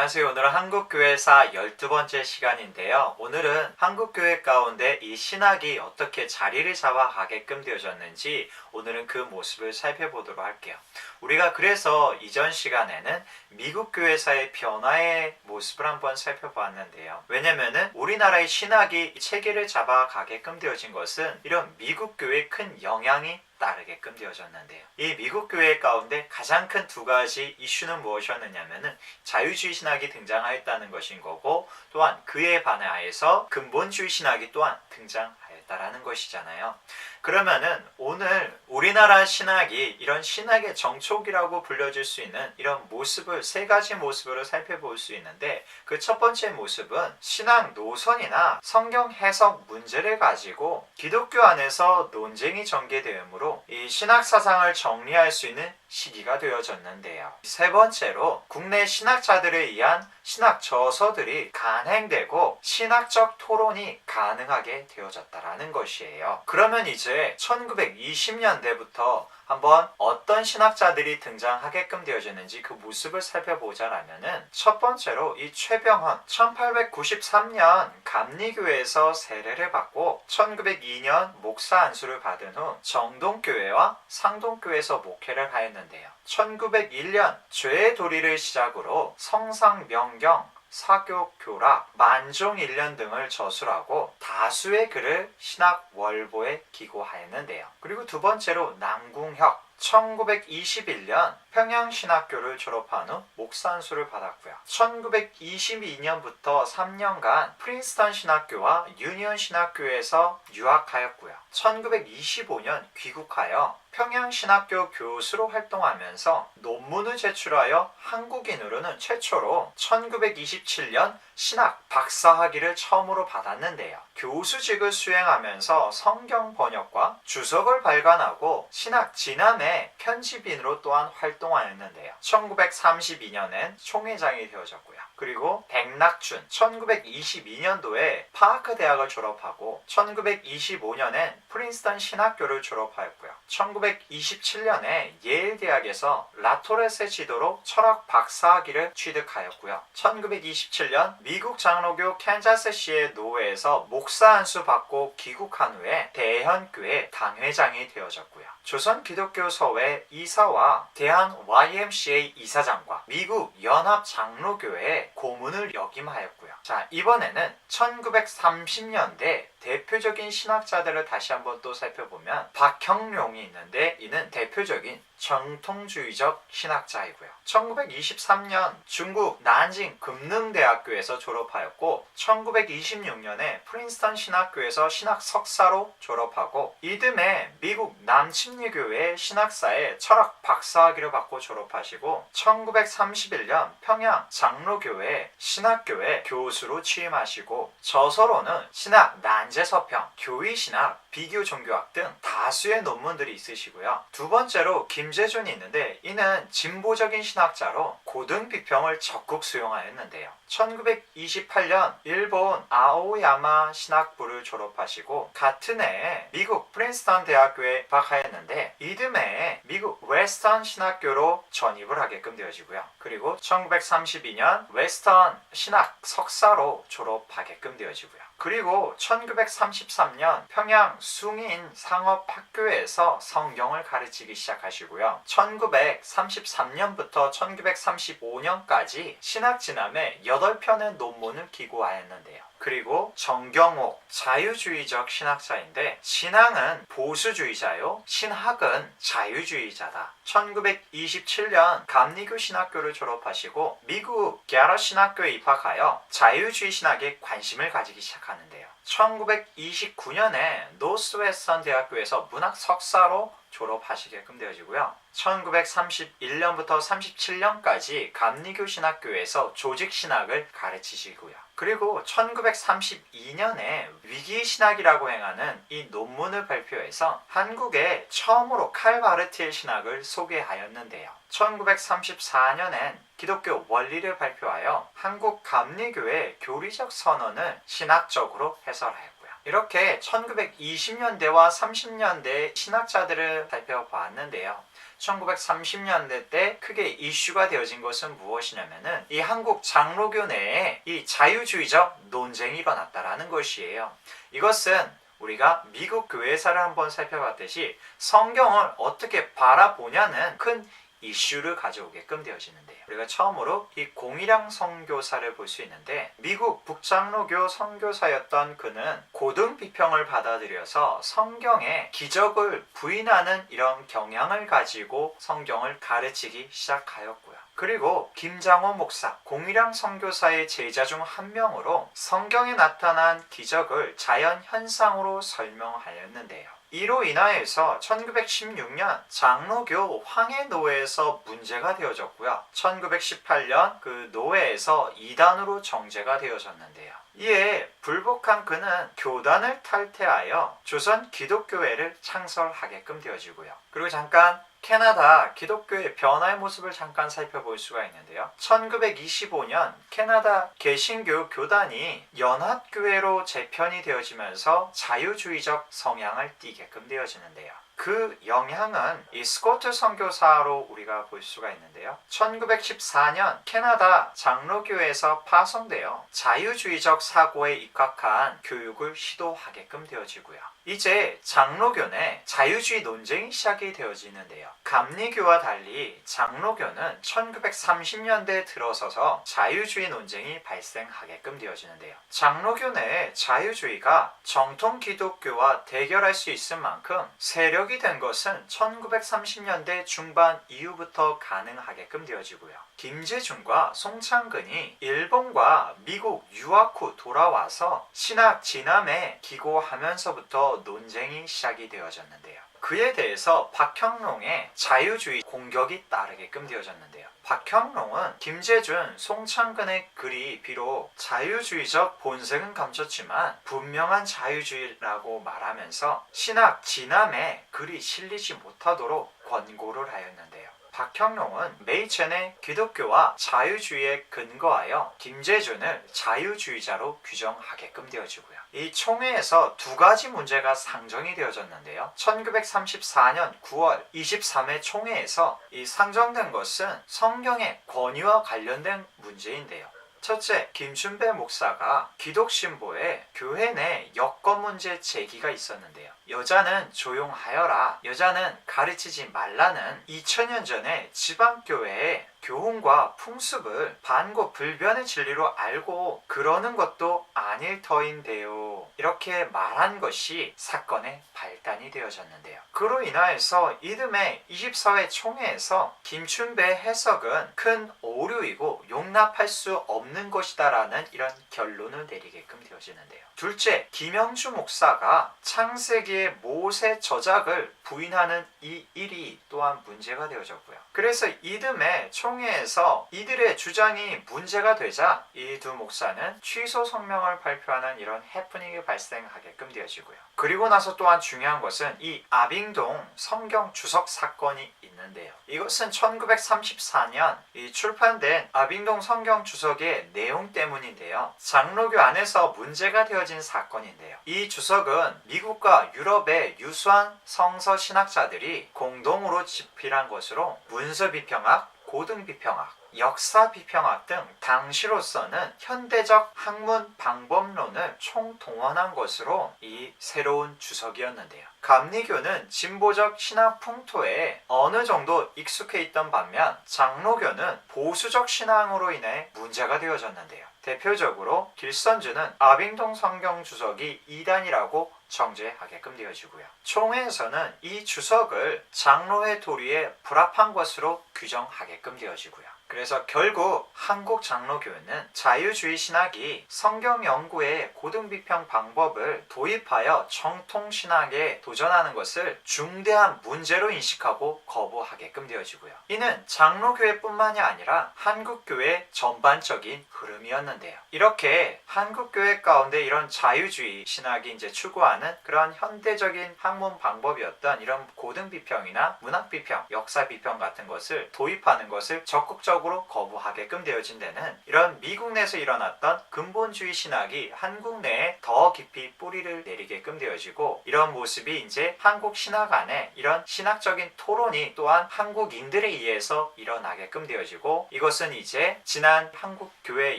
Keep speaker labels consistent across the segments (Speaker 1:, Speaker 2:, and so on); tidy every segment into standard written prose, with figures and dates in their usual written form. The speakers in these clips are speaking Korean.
Speaker 1: 안녕하세요. 오늘은 한국교회사 12번째 시간인데요. 오늘은 한국교회 가운데 이 신학이 어떻게 자리를 잡아가게끔 되어졌는지 오늘은 그 모습을 살펴보도록 할게요. 우리가 그래서 이전 시간에는 미국 교회사의 변화의 모습을 한번 살펴보았는데요. 왜냐면은 우리나라의 신학이 체계를 잡아가게끔 되어진 것은 이런 미국 교회의 큰 영향이 따르게끔 되어졌는데요. 이 미국 교회 가운데 가장 큰 두 가지 이슈는 무엇이었느냐면은 자유주의 신학이 등장하였다는 것인 거고, 또한 그에 반하여서 근본주의 신학이 또한 등장하였다라는 것이잖아요. 그러면은 오늘 우리나라 신학이 이런 신학의 정촉이라고 불려질 수 있는 이런 모습을 세 가지 모습으로 살펴볼 수 있는데, 그 첫 번째 모습은 신학 노선이나 성경 해석 문제를 가지고 기독교 안에서 논쟁이 전개되므로 이 신학 사상을 정리할 수 있는 시기가 되어졌는데요. 세 번째로 국내 신학자들에 의한 신학 저서들이 간행되고 신학적 토론이 가능하게 되어졌다라는 것이에요. 그러면 이제 1920년대부터 한번 어떤 신학자들이 등장하게끔 되어졌는지 그 모습을 살펴보자라면은, 첫 번째로 이 최병헌 1893년 감리교회에서 세례를 받고 1902년 목사 안수를 받은 후 정동교회와 상동교회에서 목회를 하였는데요. 1901년 죄의 도리를 시작으로 성상명경, 사교교락, 만종일련 등을 저술하고 다수의 글을 신학월보에 기고하였는데요. 그리고 두 번째로 남궁혁 1921년 평양신학교를 졸업한 후 목사 안수를 받았고요. 1922년부터 3년간 프린스턴 신학교와 유니온 신학교에서 유학하였고요. 1925년 귀국하여 평양신학교 교수로 활동하면서 논문을 제출하여 한국인으로는 최초로 1927년 신학 박사학위를 처음으로 받았는데요. 교수직을 수행하면서 성경 번역과 주석을 발간하고 신학 진함의 편집인으로 또한 활동하였는데요. 1932년엔 총회장이 되어졌고요. 그리고 백낙춘 1922년도에 파크 대학을 졸업하고 1925년엔 프린스턴 신학교를 졸업하였고요. 1927년에 예일 대학에서 라토레스 지도로 철학 박사학위를 취득하였고요. 1927년 미국 장로교 캔자스시의 노회에서 목사 안수 받고 귀국한 후에 대현교회 당회장이 되어졌고요. 조선 기독교 서회 이사와 대한 YMCA 이사장과 미국 연합 장로교회 고문을 역임하였고요. 자, 이번에는 1930년대 대표적인 신학자들을 다시 한번 또 살펴보면 박형룡이 있는데, 이는 대표적인 정통주의적 신학자이고요. 1923년 중국 난징 금능대학교에서 졸업하였고 1926년에 프린스턴 신학교에서 신학 석사로 졸업하고 이듬해 미국 남침리교회 신학사에 철학 박사학위를 받고 졸업하시고 1931년 평양 장로교회 신학교회 교수로 취임하시고 저서로는 신학 난제서평, 교의신학, 비교종교학 등 다수의 논문들이 있으시고요. 두 번째로 김재준이 있는데, 이는 진보적인 신학자로 고등비평을 적극 수용하였는데요. 1928년 일본 아오야마 신학부를 졸업하시고 같은 해에 미국 프린스턴 대학교에 입학하였는데 이듬해 미국 웨스턴 신학교로 전입을 하게끔 되어지고요. 그리고 1932년 웨스턴 신학 석사로 졸업하게끔 되어지고요. 그리고 1933년 평양 숭인 상업학교에서 성경을 가르치기 시작하시고요. 1933년부터 1935년까지 신학진함에 8편의 논문을 기고하였는데요. 그리고 정경옥 자유주의적 신학자인데, 신앙은 보수주의자요, 신학은 자유주의자다. 1927년 감리교 신학교를 졸업하시고 미국 게러 신학교에 입학하여 자유주의 신학에 관심을 가지기 시작하는데요. 1929년에 노스웨스턴 대학교에서 문학 석사로 졸업하시게끔 되어지고요. 1931년부터 37년까지 감리교 신학교에서 조직신학을 가르치시고요. 그리고 1932년에 위기신학이라고 행하는 이 논문을 발표해서 한국에 처음으로 칼바르트의 신학을 소개하였는데요. 1934년엔 기독교 원리를 발표하여 한국 감리교의 교리적 선언을 신학적으로 해설하였고요. 이렇게 1920년대와 30년대 신학자들을 살펴봤는데요. 1930년대 때 크게 이슈가 되어진 것은 무엇이냐면은 이 한국 장로교 내에 이 자유주의적 논쟁이 일어났다라는 것이에요. 이것은 우리가 미국 교회사를 한번 살펴봤듯이 성경을 어떻게 바라보냐는 큰 이슈를 가져오게끔 되어지는데요. 우리가 처음으로 이 공일양 선교사를 볼 수 있는데 미국 북장로교 선교사였던 그는 고등 비평을 받아들여서 성경에 기적을 부인하는 이런 경향을 가지고 성경을 가르치기 시작하였고요. 그리고 김장호 목사, 공일양 선교사의 제자 중 한 명으로 성경에 나타난 기적을 자연 현상으로 설명하였는데요. 이로 인하여서 1916년 장로교 황해노회에서 문제가 되어졌고요. 1918년 그 노회에서 이단으로 정죄가 되어졌는데요. 이에 불복한 그는 교단을 탈퇴하여 조선 기독교회를 창설하게끔 되어지고요. 그리고 잠깐 캐나다 기독교의 변화의 모습을 잠깐 살펴볼 수가 있는데요. 1925년 캐나다 개신교 교단이 연합교회로 재편이 되어지면서 자유주의적 성향을 띠게끔 되어지는데요. 그 영향은 이 스코트 선교사로 우리가 볼 수가 있는데요. 1914년 캐나다 장로교회에서 파송되어 자유주의적 사고에 입각한 교육을 시도하게끔 되어지고요. 이제 장로교 내 자유주의 논쟁이 시작이 되어지는데요. 감리교와 달리 장로교는 1930년대에 들어서서 자유주의 논쟁이 발생하게끔 되어지는데요. 장로교 내에 자유주의가 정통 기독교와 대결할 수 있을 만큼 세력이 된 것은 1930년대 중반 이후부터 가능하게끔 되어지고요. 김재중과 송창근이 일본과 미국 유학 후 돌아와서 신학 진함에 기고하면서부터 논쟁이 시작이 되어졌는데요. 그에 대해서 박형롱의 자유주의 공격이 따르게끔 되어졌는데요. 박형롱은 김재준, 송창근의 글이 비록 자유주의적 본색은 감췄지만 분명한 자유주의라고 말하면서 신학 진함에 글이 실리지 못하도록 권고를 하였는데요. 박형롱은 메이첸의 기독교와 자유주의에 근거하여 김재준을 자유주의자로 규정하게끔 되어지고요. 이 총회에서 두 가지 문제가 상정이 되어졌는데요. 1934년 9월 23회 총회에서 이 상정된 것은 성경의 권위와 관련된 문제인데요. 첫째, 김춘배 목사가 기독신보에 교회 내 여권 문제 제기가 있었는데요. 여자는 조용하여라, 여자는 가르치지 말라는 2000년 전에 지방교회의 교훈과 풍습을 반고불변의 진리로 알고 그러는 것도 아닐 터인데요. 이렇게 말한 것이 사건의 발단이 되어졌는데요. 그로 인하여서 이듬해 24회 총회에서 김춘배 해석은 큰 오류이고 용납할 수 없는 것이다라는 이런 결론을 내리게끔 되어지는데요. 둘째, 김영주 목사가 창세기의 모세 저작을 부인하는 이 일이 또한 문제가 되어졌고요. 그래서 이듬해 총회에서 이들의 주장이 문제가 되자 이 두 목사는 취소 성명을 발표하는 이런 해프닝이 발생하게끔 되어지고요. 그리고 나서 또한 중요한 것은 이 아빙동 성경 주석 사건이 있는데요. 이것은 1934년 이 출판된 아빙동 성경 주석의 내용 때문인데요. 장로교 안에서 문제가 되어진 사건인데요. 이 주석은 미국과 유럽의 유수한 성서 신학자들이 공동으로 집필한 것으로 문서 비평학, 고등 비평학, 역사 비평학 등 당시로서는 현대적 학문 방법론을 총동원한 것으로 이 새로운 주석이었는데요. 감리교는 진보적 신학 풍토에 어느 정도 익숙해 있던 반면 장로교는 보수적 신앙으로 인해 문제가 되어졌는데요. 대표적으로 길선주는 아빙동 성경 주석이 이단이라고 정죄하게끔 되어지고요. 총회에서는 이 주석을 장로회 도리에 불합한 것으로 규정하게끔 되어지고요. 그래서 결국 한국 장로교회는 자유주의 신학이 성경 연구의 고등비평 방법을 도입하여 정통 신학에 도전하는 것을 중대한 문제로 인식하고 거부하게끔 되어지고요. 이는 장로교회뿐만이 아니라 한국교회 전반적인 흐름이었는데요. 이렇게 한국교회 가운데 이런 자유주의 신학이 이제 추구하는 그런 현대적인 학문 방법이었던 이런 고등비평이나 문학비평, 역사비평 같은 것을 도입하는 것을 적극적으로 전적으로 거부하게끔 되어진 데는 이런 미국 내에서 일어났던 근본주의 신학이 한국 내에 더 깊이 뿌리를 내리게끔 되어지고, 이런 모습이 이제 한국 신학 안에 이런 신학적인 토론이 또한 한국인들에 의해서 일어나게끔 되어지고, 이것은 이제 지난 한국 교회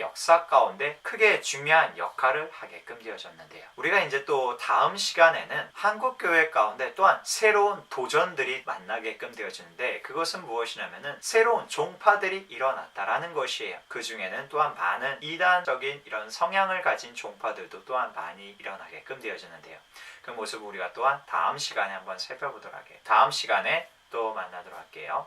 Speaker 1: 역사 가운데 크게 중요한 역할을 하게끔 되어졌는데요. 우리가 이제 또 다음 시간에는 한국 교회 가운데 또한 새로운 도전들이 만나게끔 되어지는데, 그것은 무엇이냐면은 새로운 종파들이 일어났다라는 것이에요. 그 중에는 또한 많은 이단적인 이런 성향을 가진 종파들도 또한 많이 일어나게끔 되어지는데요. 그 모습을 우리가 또한 다음 시간에 한번 살펴보도록 할게요. 다음 시간에 또 만나도록 할게요.